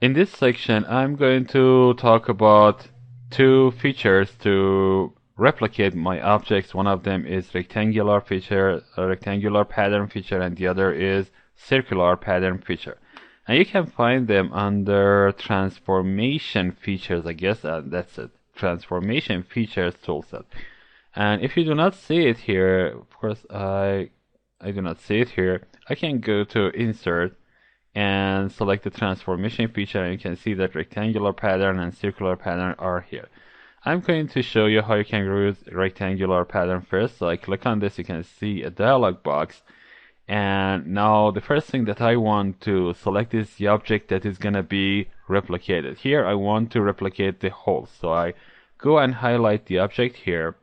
In this section, I'm going to talk about two features to replicate my objects. One of them is rectangular feature, a rectangular pattern feature, and the other is circular pattern feature. And you can find them under transformation features, I guess, and that's it. Transformation features toolset. And if you do not see it here, of course, I do not see it here. I can go to insert and select the transformation feature, and you can see that rectangular pattern and circular pattern are here. I'm going to show you how you can use rectangular pattern first. So I click on this, you can see a dialog box, and now the first thing that I want to select is the object that is going to be replicated. Here I want to replicate the hole, so I go and highlight the object here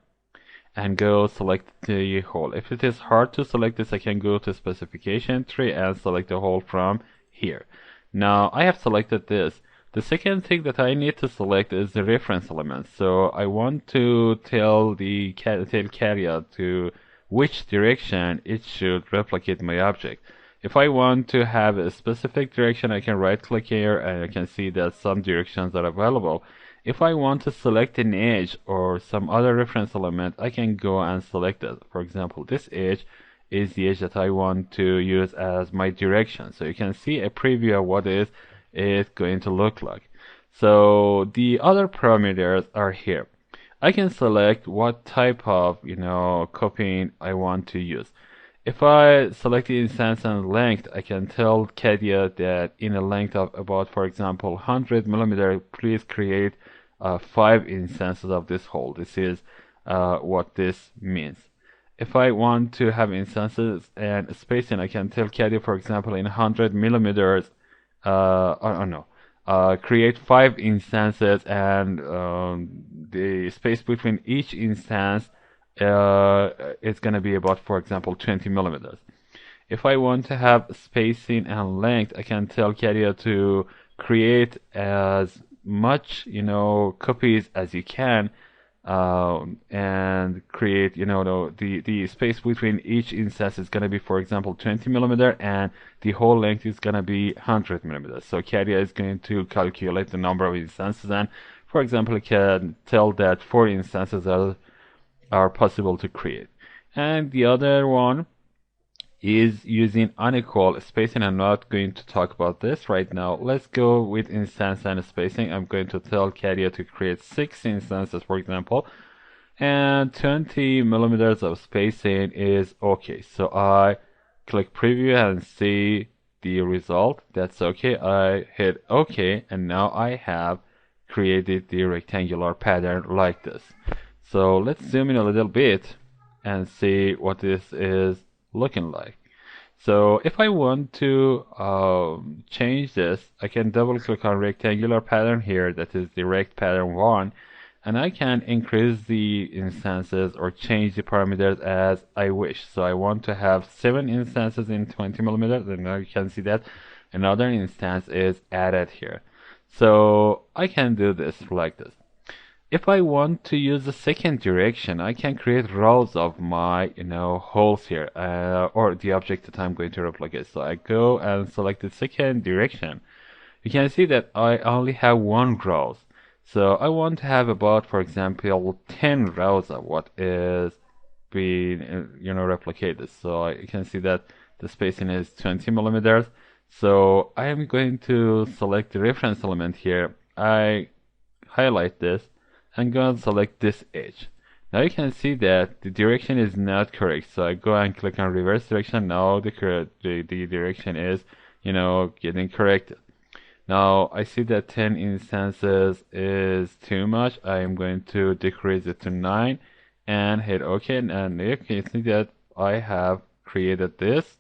and go select the hole. If it is hard to select this, I can go to specification tree and select the hole from here. Now I have selected this. The second thing that I need to select is the reference element. So I want to tell Catia to which direction it should replicate my object. If I want to have a specific direction, I can right click here and I can see that some directions are available. If I want to select an edge or some other reference element, I can go and select it. For example, this edge is the edge that I want to use as my direction. So you can see a preview of what is it going to look like. So the other parameters are here. I can select what type of, copying I want to use. If I select the instance and length, I can tell Catia that in a length of about, for example, 100 millimeter, please create 5 instances of this hole. This is what this means. If I want to have instances and spacing, I can tell Catia, for example, in 100 millimeters, create 5 instances, and the space between each instance is going to be about, for example, 20 millimeters. If I want to have spacing and length, I can tell Catia to create as much, copies as you can, and create, the space between each instance is going to be, for example, 20 millimeter, and the whole length is going to be 100 millimeters. So Catia is going to calculate the number of instances, and for example, it can tell that 4 instances are possible to create. And the other one is using unequal spacing. I'm not going to talk about this right now. Let's go with instance and spacing. I'm going to tell Catia to create 6 instances, for example, and 20 millimeters of spacing is okay. So I click preview and see the result. That's okay. I hit OK, and now I have created the rectangular pattern like this. So let's zoom in a little bit and see what this is looking like. So if I want to change this, I can double click on rectangular pattern here, that is the rect pattern 1, and I can increase the instances or change the parameters as I wish. So I want to have 7 instances in 20 millimeters, and now you can see that another instance is added here. So I can do this like this. If I want to use the second direction, I can create rows of my, holes here, or the object that I'm going to replicate. So I go and select the second direction. You can see that I only have 1 row. So I want to have about, for example, 10 rows of what is being, replicated. So you can see that the spacing is 20 millimeters. So I am going to select the reference element here. I highlight this and go and select this edge. Now you can see that the direction is not correct. So I go and click on reverse direction. Now the direction is, getting corrected. Now I see that 10 instances is too much. I am going to decrease it to 9 and hit OK. And you can see that I have created this.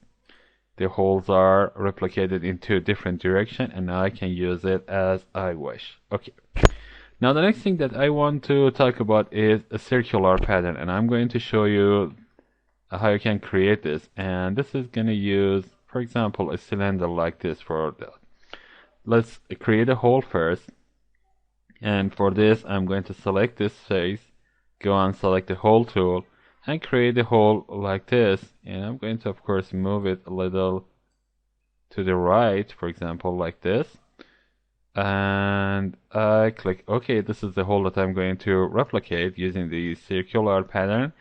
The holes are replicated in 2 different directions, and now I can use it as I wish. Okay. Now the next thing that I want to talk about is a circular pattern, and I'm going to show you how you can create this. And this is going to use, for example, a cylinder like this for that. Let's create a hole first, and for this I'm going to select this face, go and select the hole tool, and create a hole like this. And I'm going to, of course, move it a little to the right, for example, like this. and I click OK. This is the hole that I'm going to replicate using the circular pattern.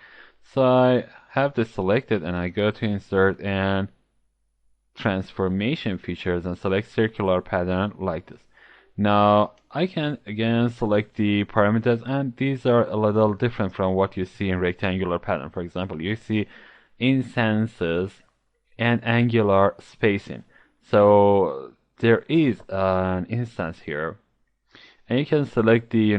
So I have this selected and I go to insert and transformation features and select circular pattern like this. Now I can again select the parameters, and these are a little different from what you see in rectangular pattern. For example, you see instances and angular spacing. So there is an instance here, and you can select the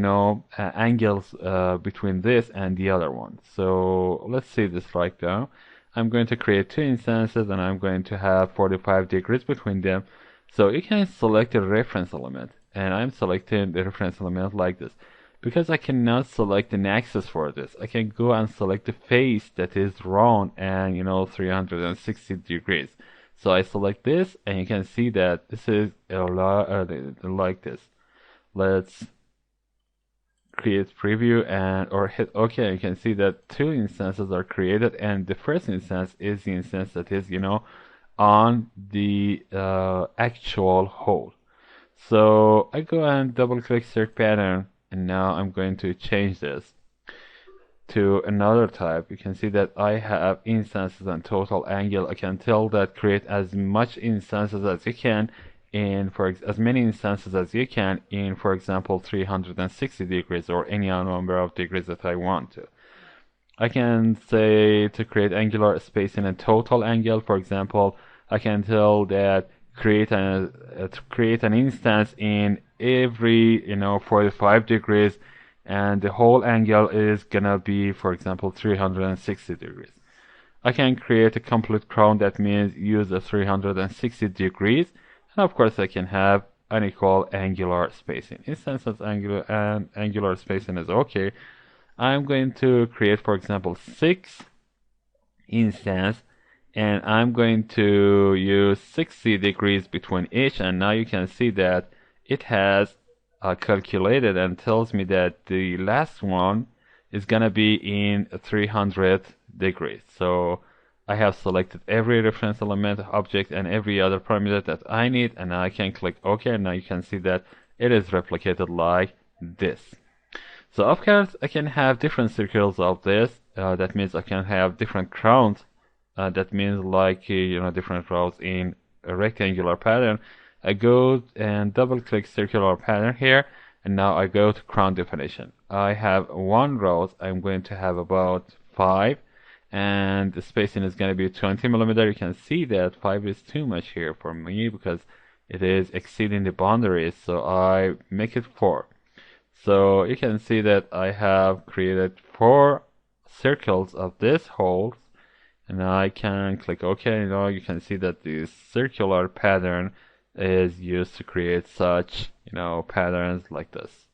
angles between this and the other one. So let's see this right now. I'm going to create two instances and I'm going to have 45 degrees between them. So you can select a reference element, and I'm selecting the reference element like this. Because I cannot select an axis for this, I can go and select the face that is round and 360 degrees. So I select this, and you can see that this is like this. Let's create preview and or hit OK. You can see that two instances are created, and the first instance is the instance that is on the actual hole. So I go and double click circ pattern, and now I'm going to change this to another type. You can see that I have instances and total angle. I can tell that create as much instances as you can in as many instances as you can in, for example, 360 degrees or any number of degrees that I want to. I can say to create angular spacing and total angle. For example, I can tell that create an instance in every 45 degrees, and the whole angle is gonna be, for example, 360 degrees. I can create a complete crown, that means use the 360 degrees, and of course I can have unequal angular spacing. Instances angular spacing is okay. I'm going to create, for example, 6 instance, and I'm going to use 60 degrees between each, and now you can see that it has calculated and tells me that the last one is gonna be in 300 degrees. So I have selected every reference element, object, and every other parameter that I need, and I can click OK, and now you can see that it is replicated like this. So of course I can have different circles of this. That means I can have different crowns. That means like different rows in a rectangular pattern. I go and double click circular pattern here, and now I go to crown definition. I have one row. I'm going to have about 5, and the spacing is going to be 20 millimeter. You can see that 5 is too much here for me because it is exceeding the boundaries, so I make it 4. So you can see that I have created 4 circles of this hole, and I can click OK. You can see that the circular pattern is used to create such patterns like this.